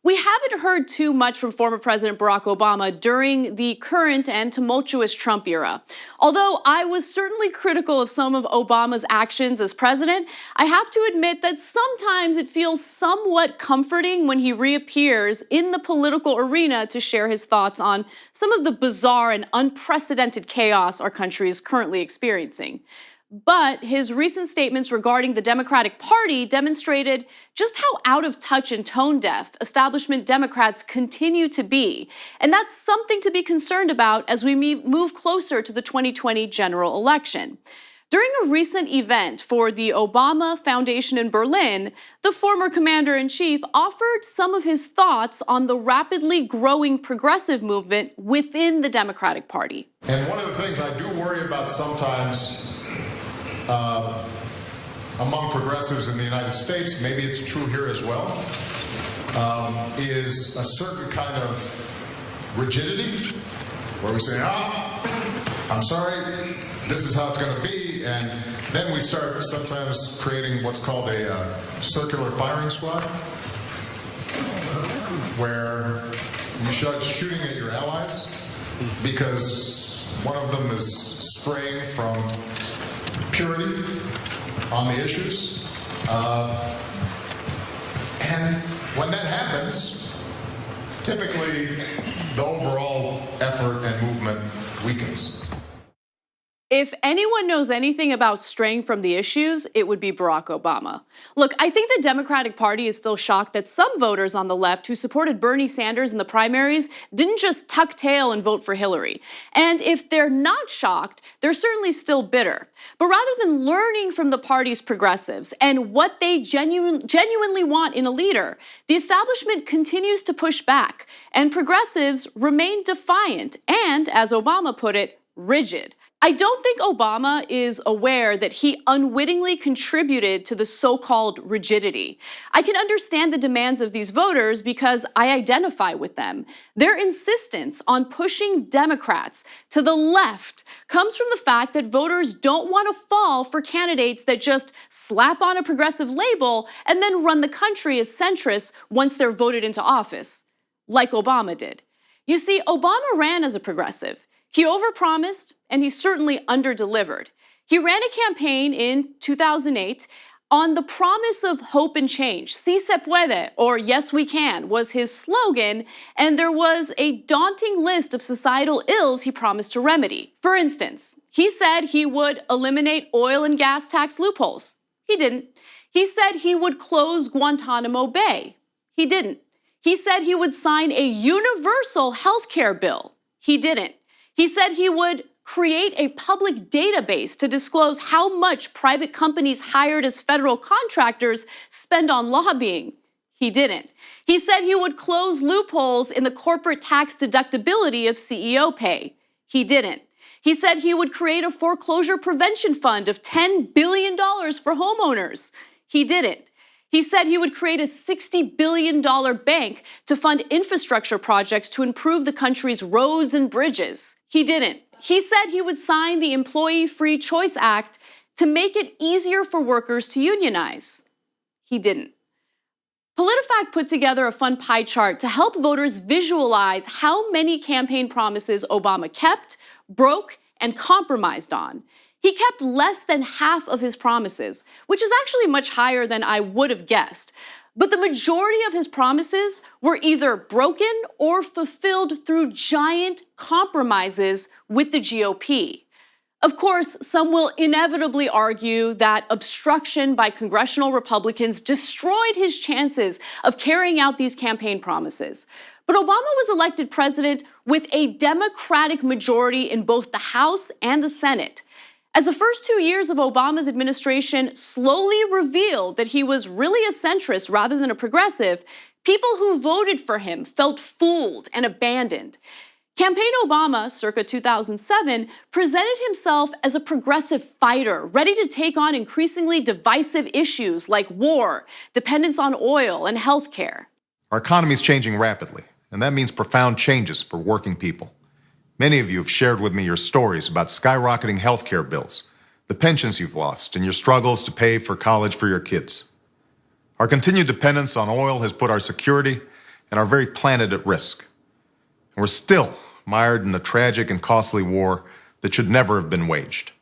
We haven't heard too much from former President Barack Obama during the current and tumultuous Trump era. Although I was certainly critical of some of Obama's actions as president, I have to admit that sometimes it feels somewhat comforting when he reappears in the political arena to share his thoughts on some of the bizarre and unprecedented chaos our country is currently experiencing. But his recent statements regarding the Democratic Party demonstrated just how out of touch and tone deaf establishment Democrats continue to be. And that's something to be concerned about as we move closer to the 2020 general election. During a recent event for the Obama Foundation in Berlin, the former commander-in-chief offered some of his thoughts on the rapidly growing progressive movement within the Democratic Party. And one of the things I do worry about sometimes among progressives in the United States, maybe it's true here as well, is a certain kind of rigidity where we say, I'm sorry, this is how it's going to be, and then we start sometimes creating what's called a circular firing squad, where you start shooting at your allies because one of them is straying from purity on the issues. And when that happens, typically the overall effort and movement weakens. If anyone knows anything about straying from the issues, it would be Barack Obama. Look, I think the Democratic Party is still shocked that some voters on the left who supported Bernie Sanders in the primaries didn't just tuck tail and vote for Hillary. And if they're not shocked, they're certainly still bitter. But rather than learning from the party's progressives and what they genuinely want in a leader, the establishment continues to push back, and progressives remain defiant and, as Obama put it, rigid. I don't think Obama is aware that he unwittingly contributed to the so-called rigidity. I can understand the demands of these voters because I identify with them. Their insistence on pushing Democrats to the left comes from the fact that voters don't want to fall for candidates that just slap on a progressive label and then run the country as centrists once they're voted into office, like Obama did. You see, Obama ran as a progressive. He overpromised, and he certainly underdelivered. He ran a campaign in 2008 on the promise of hope and change. Si se puede, or yes we can, was his slogan, and there was a daunting list of societal ills he promised to remedy. For instance, he said he would eliminate oil and gas tax loopholes. He didn't. He said he would close Guantanamo Bay. He didn't. He said he would sign a universal health care bill. He didn't. He said he would create a public database to disclose how much private companies hired as federal contractors spend on lobbying. He didn't. He said he would close loopholes in the corporate tax deductibility of CEO pay. He didn't. He said he would create a foreclosure prevention fund of $10 billion for homeowners. He didn't. He said he would create a $60 billion bank to fund infrastructure projects to improve the country's roads and bridges. He didn't. He said he would sign the Employee Free Choice Act to make it easier for workers to unionize. He didn't. PolitiFact put together a fun pie chart to help voters visualize how many campaign promises Obama kept, broke, and compromised on. He kept less than half of his promises, which is actually much higher than I would have guessed. But the majority of his promises were either broken or fulfilled through giant compromises with the GOP. Of course, some will inevitably argue that obstruction by congressional Republicans destroyed his chances of carrying out these campaign promises. But Obama was elected president with a Democratic majority in both the House and the Senate. As the first 2 years of Obama's administration slowly revealed that he was really a centrist rather than a progressive, people who voted for him felt fooled and abandoned. Campaign Obama, circa 2007, presented himself as a progressive fighter, ready to take on increasingly divisive issues like war, dependence on oil, and healthcare. Our economy is changing rapidly, and that means profound changes for working people. Many of you have shared with me your stories about skyrocketing healthcare bills, the pensions you've lost, and your struggles to pay for college for your kids. Our continued dependence on oil has put our security and our very planet at risk. And we're still mired in a tragic and costly war that should never have been waged.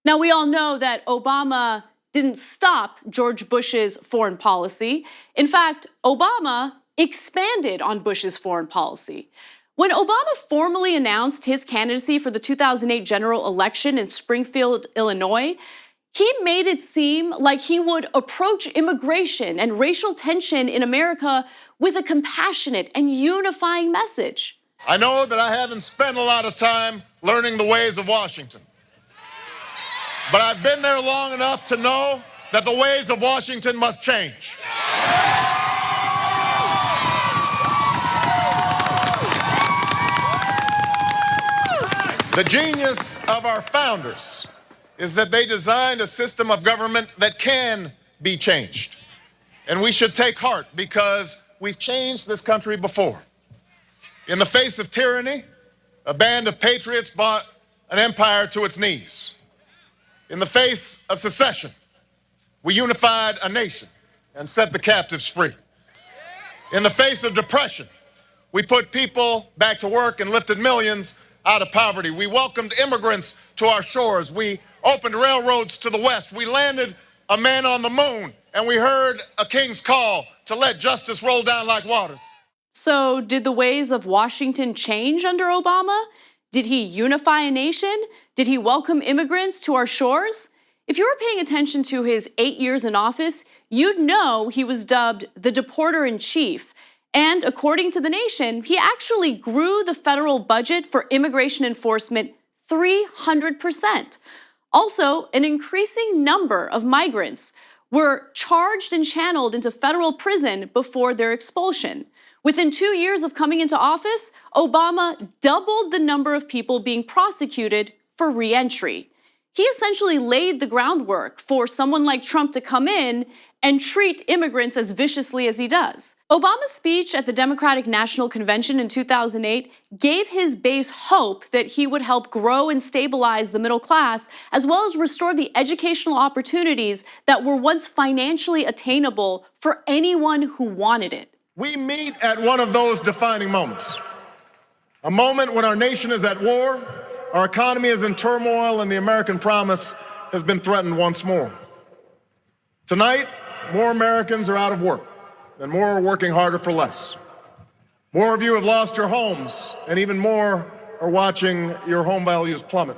Now, we all know that Obama didn't stop George Bush's foreign policy. In fact, Obama expanded on Bush's foreign policy. When Obama formally announced his candidacy for the 2008 general election in Springfield, Illinois, he made it seem like he would approach immigration and racial tension in America with a compassionate and unifying message. I know that I haven't spent a lot of time learning the ways of Washington, but I've been there long enough to know that the ways of Washington must change. The genius of our founders is that they designed a system of government that can be changed. And we should take heart because we've changed this country before. In the face of tyranny, a band of patriots brought an empire to its knees. In the face of secession, we unified a nation and set the captives free. In the face of depression, we put people back to work and lifted millions out of poverty. We welcomed immigrants to our shores. We opened railroads to the West. We landed a man on the moon, and we heard a king's call to let justice roll down like waters. So did the ways of Washington change under Obama? Did he unify a nation? Did he welcome immigrants to our shores? If you were paying attention to his 8 years in office, you'd know he was dubbed the deporter-in-chief. And according to The Nation, he actually grew the federal budget for immigration enforcement 300%. Also, an increasing number of migrants were charged and channeled into federal prison before their expulsion. Within 2 years of coming into office, Obama doubled the number of people being prosecuted for re-entry. He essentially laid the groundwork for someone like Trump to come in and treat immigrants as viciously as he does. Obama's speech at the Democratic National Convention in 2008 gave his base hope that he would help grow and stabilize the middle class, as well as restore the educational opportunities that were once financially attainable for anyone who wanted it. We meet at one of those defining moments. A moment when our nation is at war, our economy is in turmoil, and the American promise has been threatened once more. Tonight, more Americans are out of work, and more are working harder for less. More of you have lost your homes, and even more are watching your home values plummet.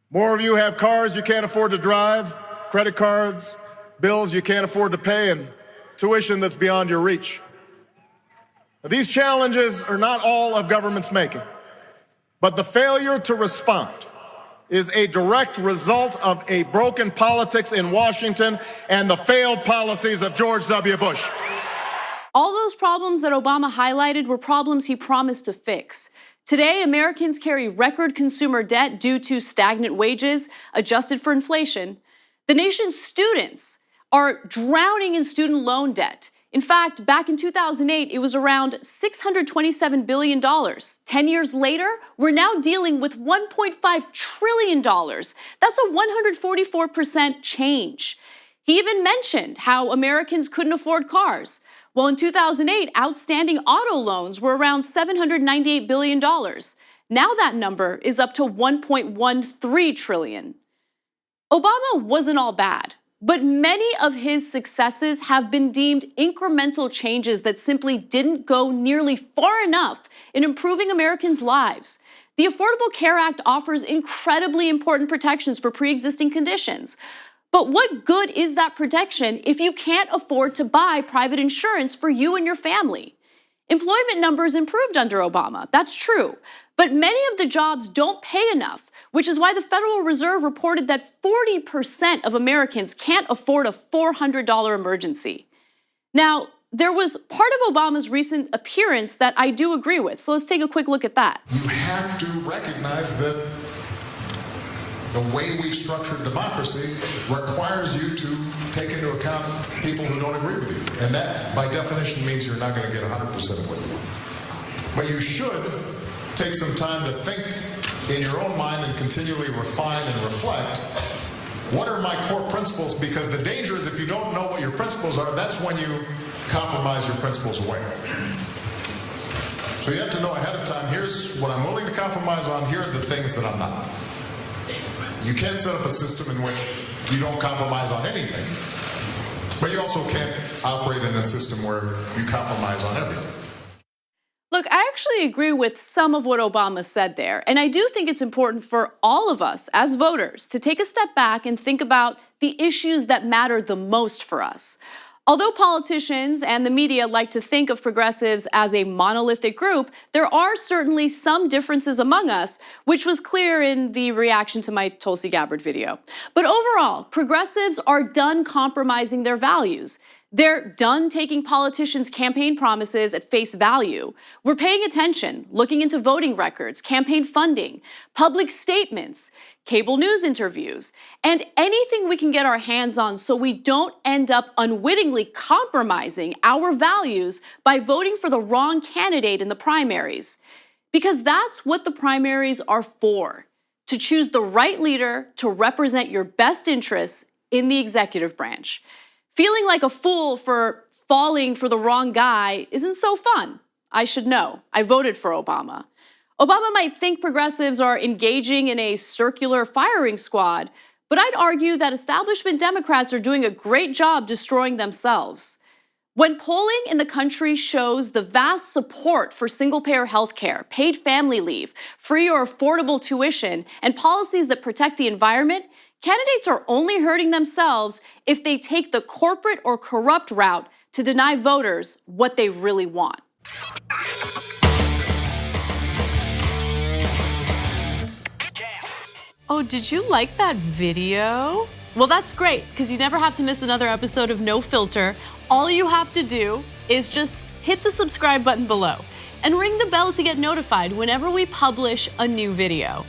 More of you have cars you can't afford to drive, credit cards, bills you can't afford to pay, and tuition that's beyond your reach. Now, these challenges are not all of government's making, but the failure to respond is a direct result of a broken politics in Washington and the failed policies of George W. Bush. All those problems that Obama highlighted were problems he promised to fix. Today, Americans carry record consumer debt due to stagnant wages, adjusted for inflation. The nation's students are drowning in student loan debt. In fact, back in 2008, it was around $627 billion. 10 years later, we're now dealing with $1.5 trillion. That's a 144% change. He even mentioned how Americans couldn't afford cars. Well, in 2008, outstanding auto loans were around $798 billion. Now that number is up to $1.13 trillion. Obama wasn't all bad. But many of his successes have been deemed incremental changes that simply didn't go nearly far enough in improving Americans' lives. The Affordable Care Act offers incredibly important protections for pre-existing conditions. But what good is that protection if you can't afford to buy private insurance for you and your family? Employment numbers improved under Obama, that's true. But many of the jobs don't pay enough, which is why the Federal Reserve reported that 40% of Americans can't afford a $400 emergency. Now, there was part of Obama's recent appearance that I do agree with, so let's take a quick look at that. You have to recognize that the way we've structured democracy requires you to take into account people who don't agree with you. And that, by definition, means you're not going to get 100% of what you want. But you should take some time to think in your own mind and continually refine and reflect, what are my core principles? Because the danger is if you don't know what your principles are, that's when you compromise your principles away. So you have to know ahead of time, here's what I'm willing to compromise on, here are the things that I'm not. You can't set up a system in which you don't compromise on anything, but you also can't operate in a system where you compromise on everything. Look, I actually agree with some of what Obama said there, and I do think it's important for all of us as voters to take a step back and think about the issues that matter the most for us. Although politicians and the media like to think of progressives as a monolithic group, there are certainly some differences among us, which was clear in the reaction to my Tulsi Gabbard video. But overall, progressives are done compromising their values. They're done taking politicians' campaign promises at face value. We're paying attention, looking into voting records, campaign funding, public statements, cable news interviews, and anything we can get our hands on so we don't end up unwittingly compromising our values by voting for the wrong candidate in the primaries. Because that's what the primaries are for, to choose the right leader to represent your best interests in the executive branch. Feeling like a fool for falling for the wrong guy isn't so fun. I should know. I voted for Obama. Obama might think progressives are engaging in a circular firing squad, but I'd argue that establishment Democrats are doing a great job destroying themselves. When polling in the country shows the vast support for single-payer health care, paid family leave, free or affordable tuition, and policies that protect the environment, candidates are only hurting themselves if they take the corporate or corrupt route to deny voters what they really want. Oh, did you like that video? Well, that's great, because you never have to miss another episode of No Filter. All you have to do is just hit the subscribe button below and ring the bell to get notified whenever we publish a new video.